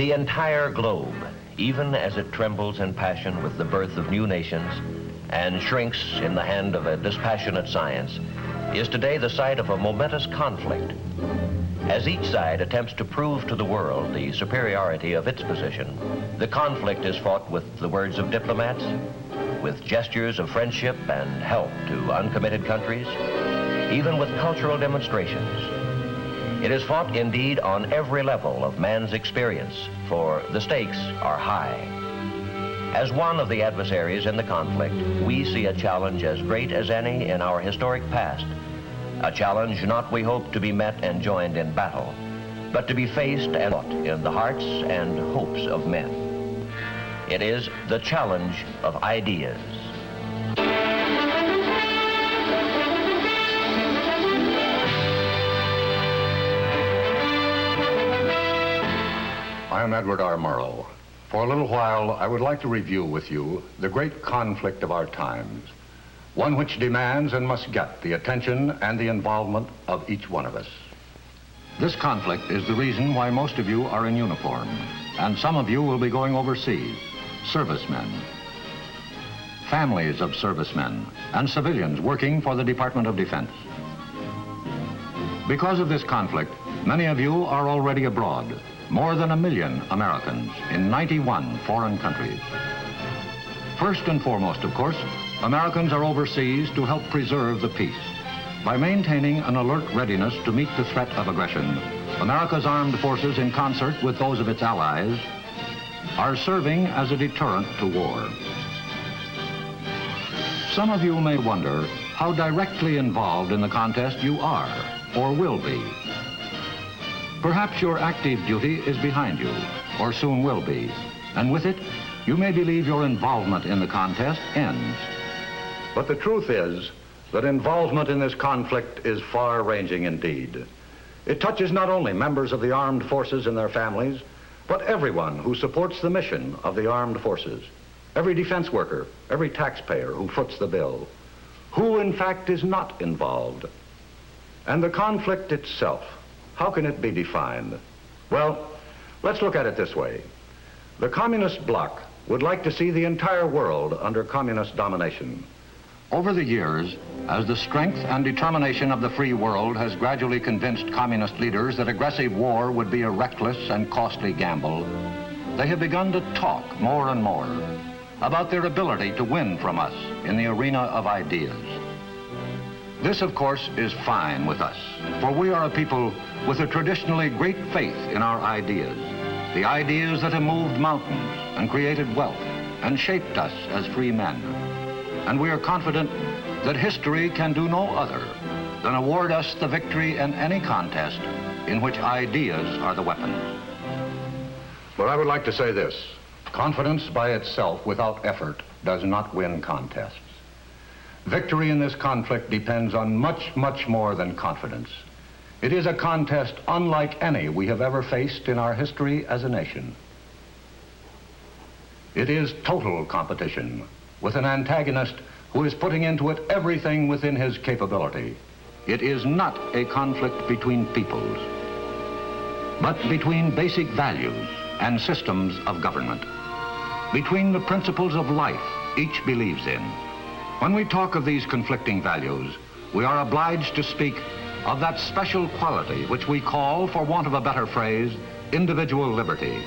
The entire globe, even as it trembles in passion with the birth of new nations and shrinks in the hand of a dispassionate science, is today the site of a momentous conflict. As each side attempts to prove to the world the superiority of its position, the conflict is fought with the words of diplomats, with gestures of friendship and help to uncommitted countries, even with cultural demonstrations. It is fought indeed on every level of man's experience, for the stakes are high. As one of the adversaries in the conflict, we see a challenge as great as any in our historic past. A challenge not, we hope, to be met and joined in battle, but to be faced and fought in the hearts and hopes of men. It is the challenge of ideas. I am Edward R. Murrow. For a little while, I would like to review with you the great conflict of our times, one which demands and must get the attention and the involvement of each one of us. This conflict is the reason why most of you are in uniform, and some of you will be going overseas, servicemen, families of servicemen, and civilians working for the Department of Defense. Because of this conflict, many of you are already abroad, more than 1 million Americans in 91 foreign countries. First and foremost, of course, Americans are overseas to help preserve the peace. By maintaining an alert readiness to meet the threat of aggression, America's armed forces, in concert with those of its allies, are serving as a deterrent to war. Some of you may wonder how directly involved in the contest you are or will be. Perhaps your active duty is behind you, or soon will be, and with it, you may believe your involvement in the contest ends. But the truth is that involvement in this conflict is far-ranging indeed. It touches not only members of the armed forces and their families, but everyone who supports the mission of the armed forces, every defense worker, every taxpayer who foots the bill, who in fact is not involved. And the conflict itself, how can it be defined? Well, let's look at it this way. The communist bloc would like to see the entire world under communist domination. Over the years, as the strength and determination of the free world has gradually convinced communist leaders that aggressive war would be a reckless and costly gamble, they have begun to talk more and more about their ability to win from us in the arena of ideas. This, of course, is fine with us, for we are a people with a traditionally great faith in our ideas, the ideas that have moved mountains and created wealth and shaped us as free men. And we are confident that history can do no other than award us the victory in any contest in which ideas are the weapons. But I would like to say this: confidence by itself without effort does not win contests. Victory in this conflict depends on much, much more than confidence. It is a contest unlike any we have ever faced in our history as a nation. It is total competition with an antagonist who is putting into it everything within his capability. It is not a conflict between peoples, but between basic values and systems of government, between the principles of life each believes in. When we talk of these conflicting values, we are obliged to speak of that special quality which we call, for want of a better phrase, individual liberty.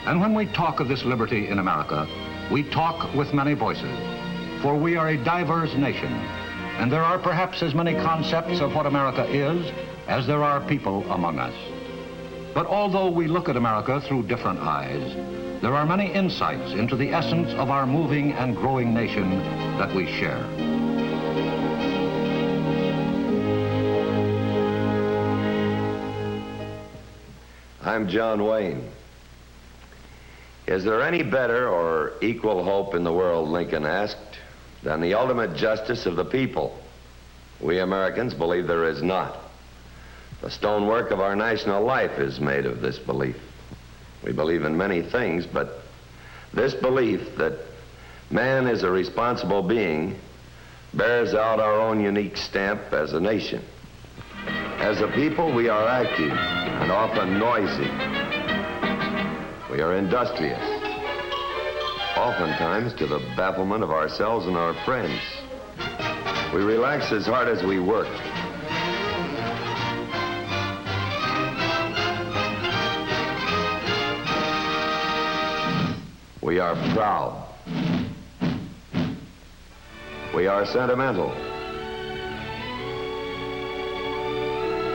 And when we talk of this liberty in America, we talk with many voices, for we are a diverse nation, and there are perhaps as many concepts of what America is as there are people among us. But although we look at America through different eyes, there are many insights into the essence of our moving and growing nation that we share. I'm John Wayne. Is there any better or equal hope in the world, Lincoln asked, than the ultimate justice of the people? We Americans believe there is not. The stonework of our national life is made of this belief. We believe in many things, but this belief that man is a responsible being bears out our own unique stamp as a nation. As a people, we are active and often noisy. We are industrious, oftentimes to the bafflement of ourselves and our friends. We relax as hard as we work. We are proud. We are sentimental.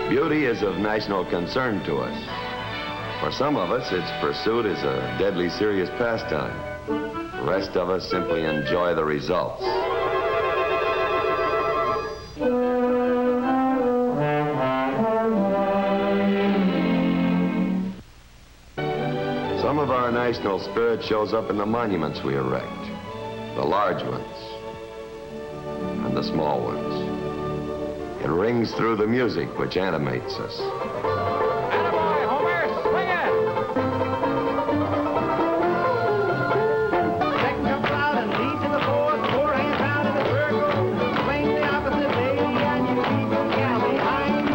Beauty is of national concern to us. For some of us, its pursuit is a deadly serious pastime. The rest of us simply enjoy the results. Some of our national spirit shows up in the monuments we erect, the large ones and the small ones. It rings through the music which animates us. Attaboy, Homer, swing it! Second comes out and lead to the fourth, four hands down in the circle, swing the opposite lady and you leave your gal behind.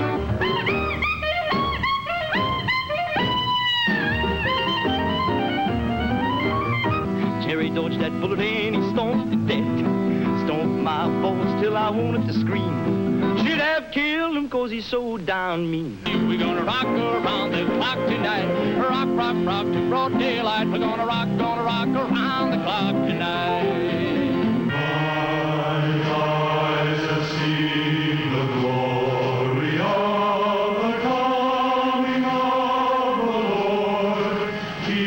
Jerry dodged that bullet and he stomped to death. Stomped my balls till I wanted to scream. Should have killed him 'cause he's so down mean. We're gonna rock around the clock tonight. Rock, rock, rock to broad daylight. We're gonna rock around the clock tonight. My eyes have seen the glory of the coming of the Lord. He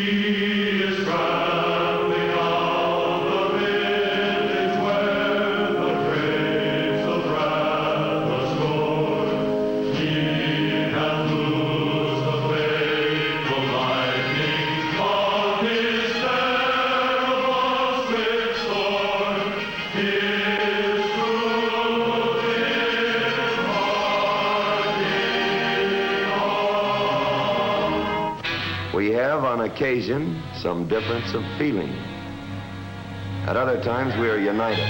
is traveling out the village where the grapes of wrath are stored. He hath loosed the fatal lightning of his terrible swift sword. His truth is marching on. We have, on occasion, some difference of feeling. At other times, we are united.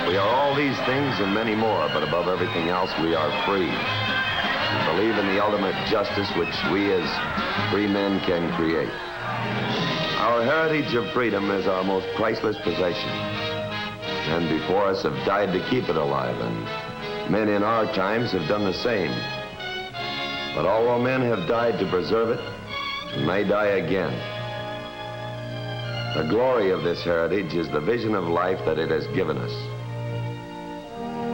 We are all these things and many more, but above everything else, we are free. We believe in the ultimate justice which we as free men can create. Our heritage of freedom is our most priceless possession. Men before us have died to keep it alive, and men in our times have done the same. But although men have died to preserve it, and may die again, the glory of this heritage is the vision of life that it has given us.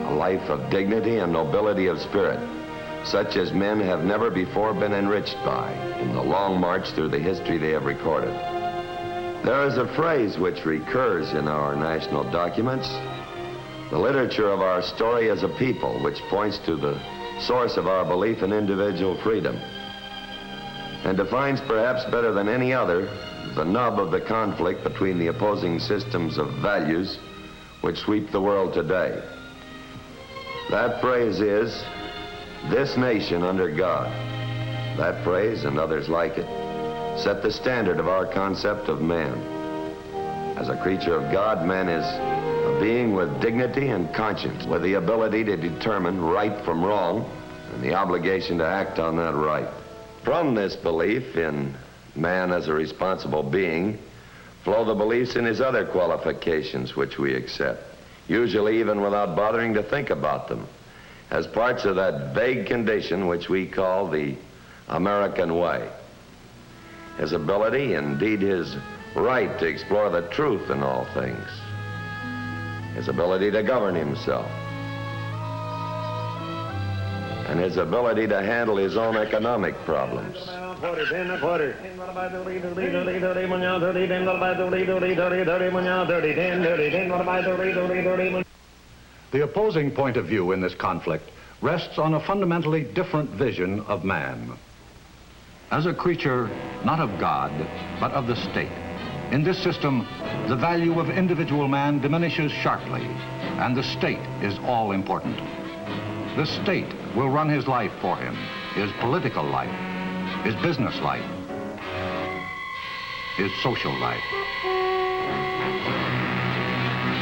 A life of dignity and nobility of spirit, such as men have never before been enriched by in the long march through the history they have recorded. There is a phrase which recurs in our national documents, the literature of our story as a people, which points to the source of our belief in individual freedom, and defines perhaps better than any other the nub of the conflict between the opposing systems of values which sweep the world today. That phrase is, "This nation under God." That phrase and others like it set the standard of our concept of man. As a creature of God, man is a being with dignity and conscience, with the ability to determine right from wrong and the obligation to act on that right. From this belief in man as a responsible being flow the beliefs in his other qualifications which we accept, usually even without bothering to think about them, as parts of that vague condition which we call the American way. His ability, indeed his right to explore the truth in all things, his ability to govern himself, and his ability to handle his own economic problems. The opposing point of view in this conflict rests on a fundamentally different vision of man. As a creature not of God, but of the state. In this system, the value of individual man diminishes sharply, and the state is all important. The state will run his life for him, his political life, his business life, his social life.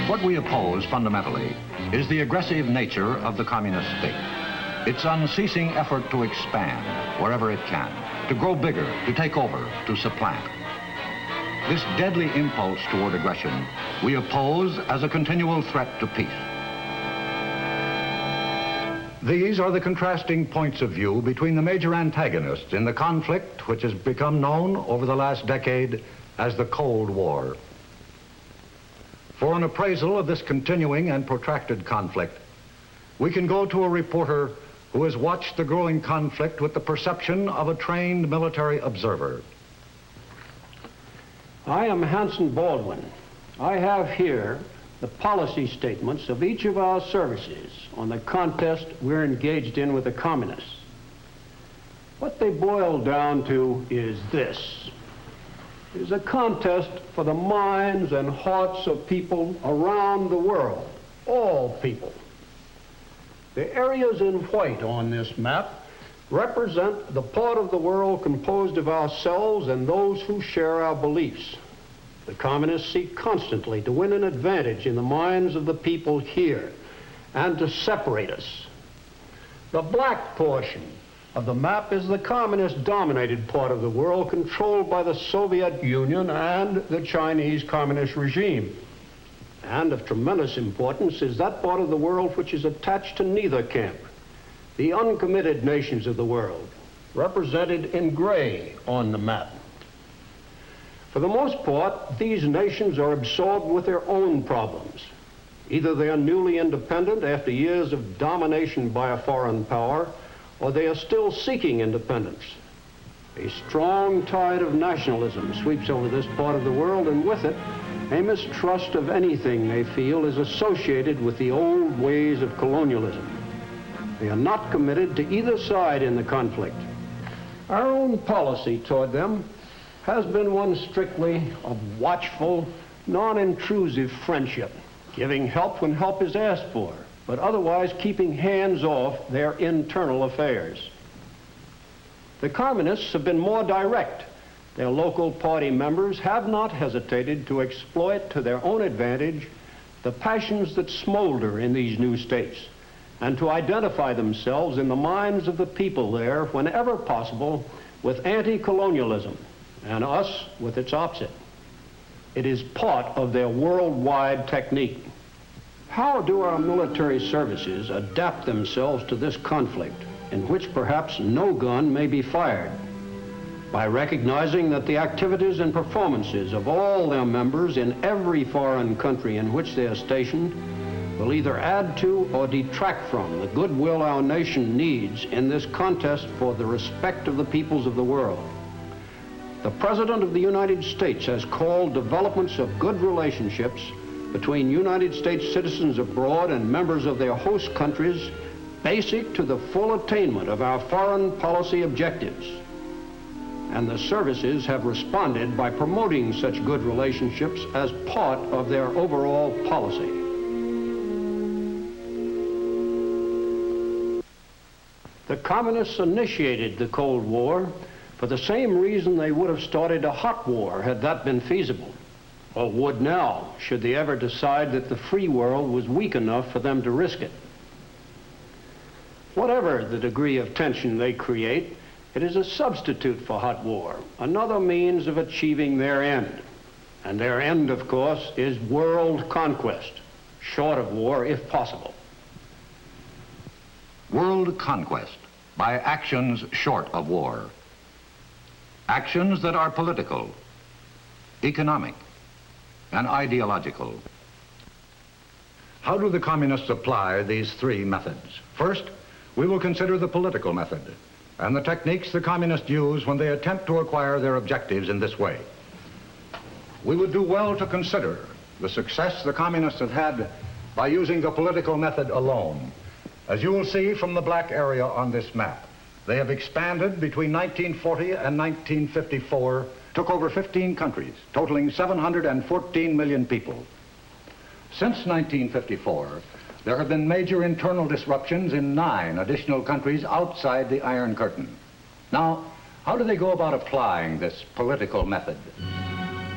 What we oppose fundamentally is the aggressive nature of the communist state, its unceasing effort to expand wherever it can, to grow bigger, to take over, to supplant. This deadly impulse toward aggression we oppose as a continual threat to peace. These are the contrasting points of view between the major antagonists in the conflict which has become known over the last decade as the Cold War. For an appraisal of this continuing and protracted conflict, we can go to a reporter who has watched the growing conflict with the perception of a trained military observer. I am Hanson Baldwin. I have here the policy statements of each of our services on the contest we're engaged in with the communists. What they boil down to is this. It is a contest for the minds and hearts of people around the world, all people. The areas in white on this map represent the part of the world composed of ourselves and those who share our beliefs. The communists seek constantly to win an advantage in the minds of the people here and to separate us. The black portion of the map is the communist-dominated part of the world controlled by the Soviet Union and the Chinese Communist regime. And of tremendous importance is that part of the world which is attached to neither camp, the uncommitted nations of the world, represented in gray on the map. For the most part, these nations are absorbed with their own problems. Either they are newly independent after years of domination by a foreign power, or they are still seeking independence. A strong tide of nationalism sweeps over this part of the world, and with it, a mistrust of anything they feel is associated with the old ways of colonialism. They are not committed to either side in the conflict. Our own policy toward them has been one strictly of watchful, non-intrusive friendship, giving help when help is asked for, but otherwise keeping hands off their internal affairs. The communists have been more direct. Their local party members have not hesitated to exploit to their own advantage the passions that smolder in these new states, and to identify themselves in the minds of the people there, whenever possible, with anti-colonialism, and us with its opposite. It is part of their worldwide technique. How do our military services adapt themselves to this conflict, in which perhaps no gun may be fired? By recognizing that the activities and performances of all their members in every foreign country in which they are stationed will either add to or detract from the goodwill our nation needs in this contest for the respect of the peoples of the world. The President of the United States has called developments of good relationships between United States citizens abroad and members of their host countries basic to the full attainment of our foreign policy objectives. And the services have responded by promoting such good relationships as part of their overall policy. The communists initiated the Cold War for the same reason they would have started a hot war had that been feasible, or would now, should they ever decide that the free world was weak enough for them to risk it. Whatever the degree of tension they create, it is a substitute for hot war, another means of achieving their end. And their end, of course, is world conquest, short of war if possible. World conquest by actions short of war. Actions that are political, economic, and ideological. How do the communists apply these three methods? First, we will consider the political method and the techniques the communists use when they attempt to acquire their objectives in this way. We would do well to consider the success the communists have had by using the political method alone. As you will see from the black area on this map, they have expanded between 1940 and 1954, took over 15 countries, totaling 714 million people. Since 1954, there have been major internal disruptions in 9 additional countries outside the Iron Curtain. Now, how do they go about applying this political method?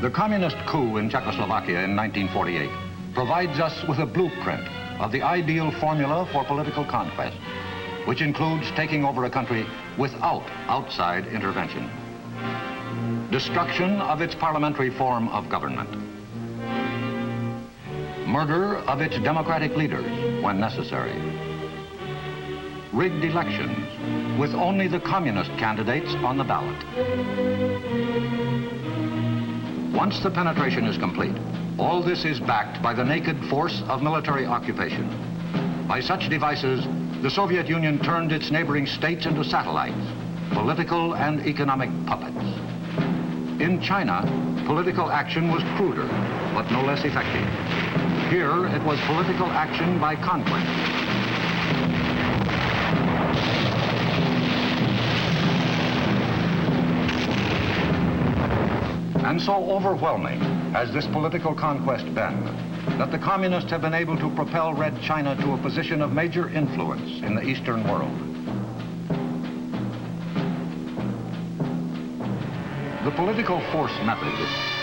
The communist coup in Czechoslovakia in 1948 provides us with a blueprint of the ideal formula for political conquest. which includes taking over a country without outside intervention. Destruction of its parliamentary form of government. Murder of its democratic leaders when necessary. Rigged elections with only the communist candidates on the ballot. Once the penetration is complete, all this is backed by the naked force of military occupation. By such devices, the Soviet Union turned its neighboring states into satellites, political and economic puppets. In China, political action was cruder, but no less effective. Here, it was political action by conquest. And so overwhelming has this political conquest been that the communists have been able to propel Red China to a position of major influence in the Eastern world. The political force method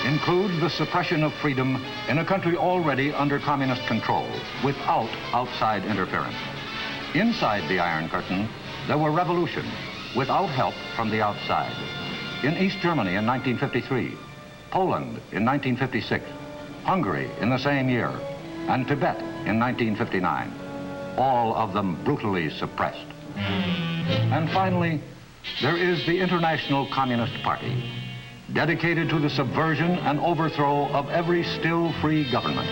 includes the suppression of freedom in a country already under communist control without outside interference. Inside the Iron Curtain, there were revolutions without help from the outside. In East Germany in 1953, Poland in 1956, Hungary in the same year, and Tibet in 1959, all of them brutally suppressed. And finally, there is the International Communist Party, dedicated to the subversion and overthrow of every still free government.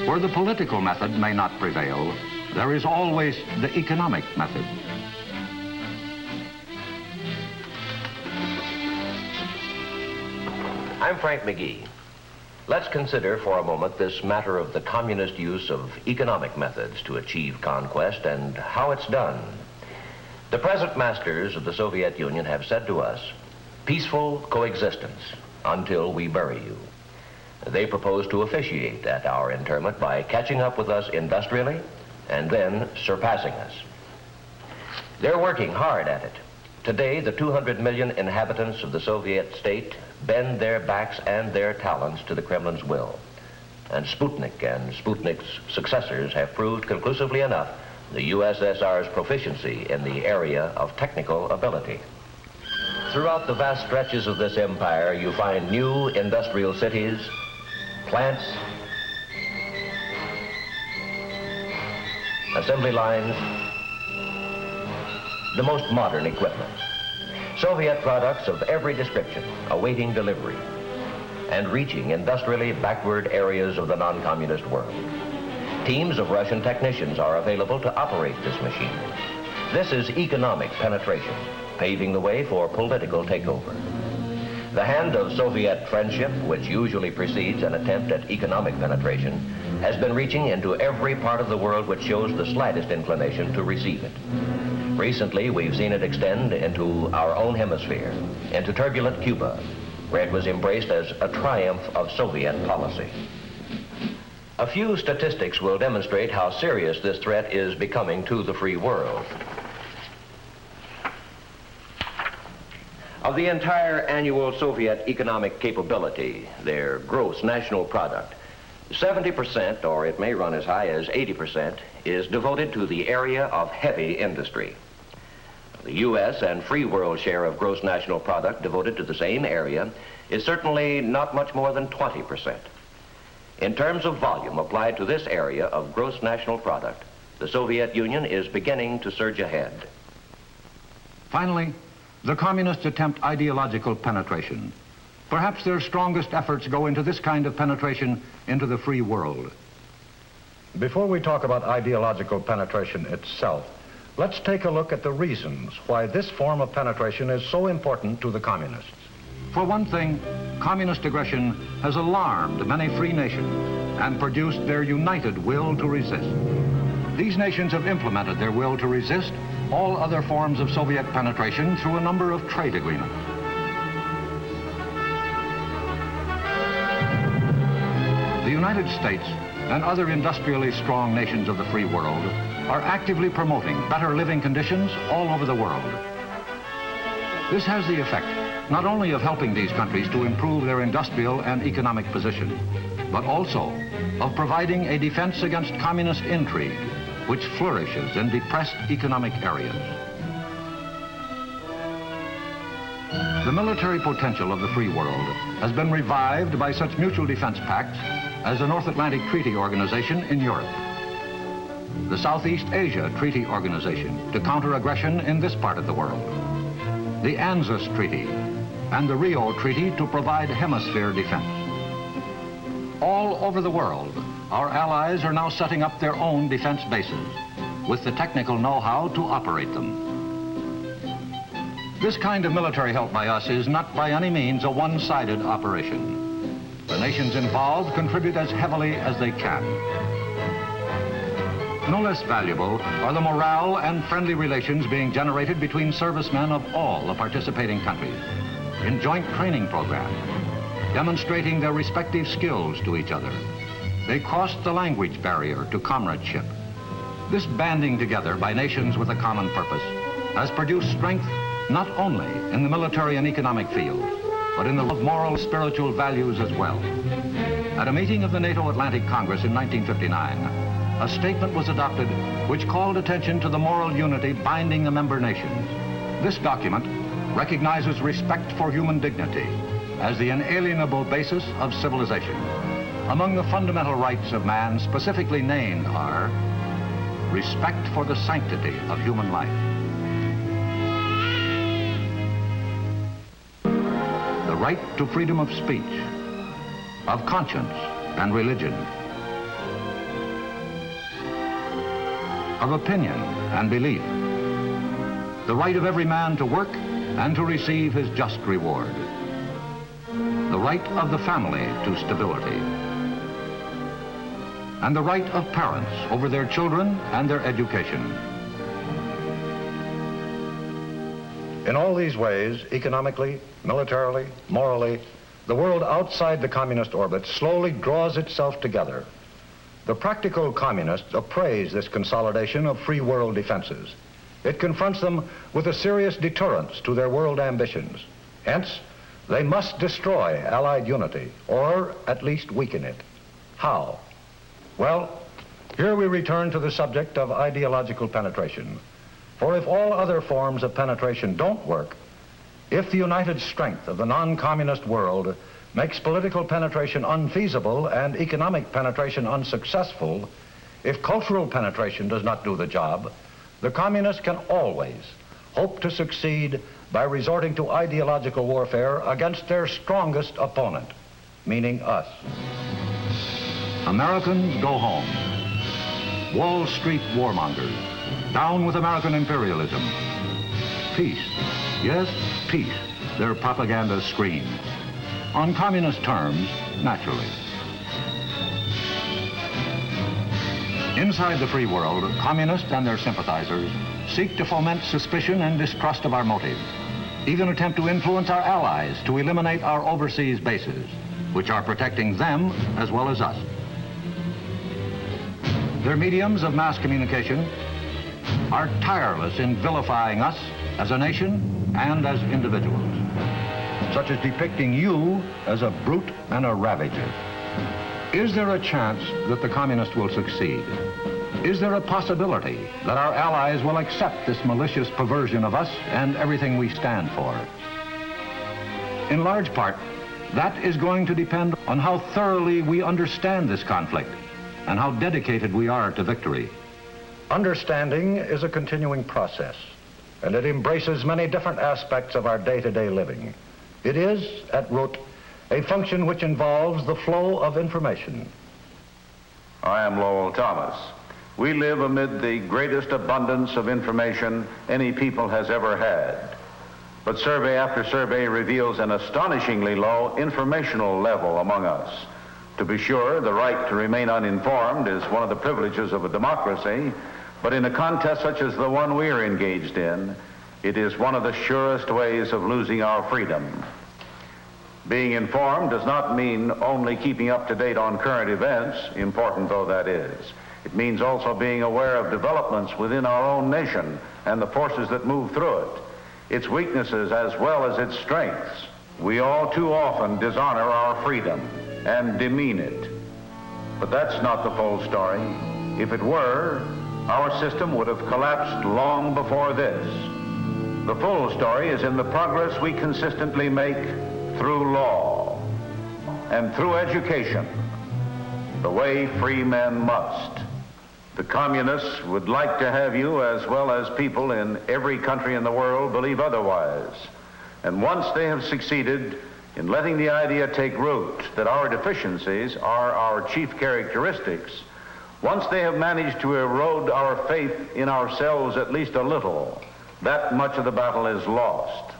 Where the political method may not prevail, there is always the economic method. I'm Frank McGee. Let's consider for a moment this matter of the communist use of economic methods to achieve conquest and how it's done. The present masters of the Soviet Union have said to us, peaceful coexistence until we bury you. They propose to officiate at our interment by catching up with us industrially and then surpassing us. They're working hard at it. Today, the 200 million inhabitants of the Soviet state bend their backs and their talents to the Kremlin's will. And Sputnik and Sputnik's successors have proved conclusively enough the USSR's proficiency in the area of technical ability. Throughout the vast stretches of this empire, you find new industrial cities, plants, assembly lines, the most modern equipment. Soviet products of every description awaiting delivery and reaching industrially backward areas of the non-communist world. Teams of Russian technicians are available to operate this machine. This is economic penetration, paving the way for political takeover. The hand of Soviet friendship, which usually precedes an attempt at economic penetration, has been reaching into every part of the world which shows the slightest inclination to receive it. Recently, we've seen it extend into our own hemisphere, into turbulent Cuba, where it was embraced as a triumph of Soviet policy. A few statistics will demonstrate how serious this threat is becoming to the free world. Of the entire annual Soviet economic capability, their gross national product, 70%, or it may run as high as 80%, is devoted to the area of heavy industry. The U.S. and free world share of gross national product devoted to the same area is certainly not much more than 20%. In terms of volume applied to this area of gross national product, the Soviet Union is beginning to surge ahead. Finally, the communists attempt ideological penetration. Perhaps their strongest efforts go into this kind of penetration into the free world. Before we talk about ideological penetration itself, let's take a look at the reasons why this form of penetration is so important to the communists. For one thing, communist aggression has alarmed many free nations and produced their united will to resist. These nations have implemented their will to resist all other forms of Soviet penetration through a number of trade agreements. The United States and other industrially strong nations of the free world are actively promoting better living conditions all over the world. This has the effect not only of helping these countries to improve their industrial and economic position, but also of providing a defense against communist intrigue, which flourishes in depressed economic areas. The military potential of the free world has been revived by such mutual defense pacts as the North Atlantic Treaty Organization in Europe, the Southeast Asia Treaty Organization to counter aggression in this part of the world, the ANZUS Treaty, and the Rio Treaty to provide hemisphere defense. All over the world, our allies are now setting up their own defense bases with the technical know-how to operate them. This kind of military help by us is not by any means a one-sided operation. The nations involved contribute as heavily as they can. No less valuable are the morale and friendly relations being generated between servicemen of all the participating countries in joint training programs, demonstrating their respective skills to each other. They crossed the language barrier to comradeship. This banding together by nations with a common purpose has produced strength not only in the military and economic fields, but in the moral and spiritual values as well. At a meeting of the NATO Atlantic Congress in 1959, a statement was adopted which called attention to the moral unity binding the member nations. This document recognizes respect for human dignity as the inalienable basis of civilization. Among the fundamental rights of man specifically named are respect for the sanctity of human life, the right to freedom of speech, of conscience and religion, of opinion and belief, the right of every man to work and to receive his just reward, the right of the family to stability, and the right of parents over their children and their education. In all these ways, economically, militarily, morally, the world outside the communist orbit slowly draws itself together. The practical communists appraise this consolidation of free world defenses. It confronts them with a serious deterrence to their world ambitions. Hence, they must destroy Allied unity, or at least weaken it. How? Well, here we return to the subject of ideological penetration. For if all other forms of penetration don't work, if the united strength of the non-communist world makes political penetration unfeasible and economic penetration unsuccessful, if cultural penetration does not do the job, the communists can always hope to succeed by resorting to ideological warfare against their strongest opponent, meaning us. Americans go home. Wall Street warmongers, down with American imperialism. Peace, yes, peace, their propaganda screams. On communist terms, naturally. Inside the free world, communists and their sympathizers seek to foment suspicion and distrust of our motives, even attempt to influence our allies to eliminate our overseas bases, which are protecting them as well as us. Their mediums of mass communication are tireless in vilifying us as a nation and as individuals, such as depicting you as a brute and a ravager. Is there a chance that the communists will succeed? Is there a possibility that our allies will accept this malicious perversion of us and everything we stand for? In large part, that is going to depend on how thoroughly we understand this conflict and how dedicated we are to victory. Understanding is a continuing process, and it embraces many different aspects of our day-to-day living. It is, at root, a function which involves the flow of information. I am Lowell Thomas. We live amid the greatest abundance of information any people has ever had. But survey after survey reveals an astonishingly low informational level among us. To be sure, the right to remain uninformed is one of the privileges of a democracy, but in a contest such as the one we are engaged in, it is one of the surest ways of losing our freedom. Being informed does not mean only keeping up to date on current events, important though that is. It means also being aware of developments within our own nation and the forces that move through it. its weaknesses as well as its strengths, we all too often dishonor our freedom and demean it. But that's not the full story. If it were, our system would have collapsed long before this. The full story is in the progress we consistently make through law and through education, the way free men must. The communists would like to have you, as well as people in every country in the world, believe otherwise. And once they have succeeded in letting the idea take root that our deficiencies are our chief characteristics, once they have managed to erode our faith in ourselves at least a little, that much of the battle is lost.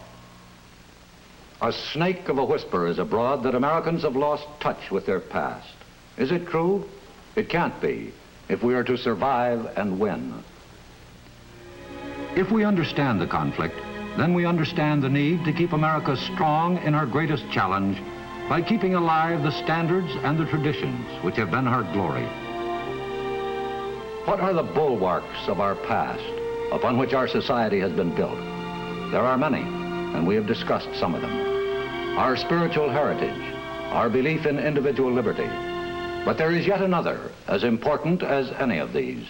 A snake of a whisper is abroad that Americans have lost touch with their past. Is it true? It can't be, if we are to survive and win. If we understand the conflict, then we understand the need to keep America strong in her greatest challenge by keeping alive the standards and the traditions which have been her glory. What are the bulwarks of our past upon which our society has been built? There are many, and we have discussed some of them. Our spiritual heritage, our belief in individual liberty. But there is yet another, as important as any of these.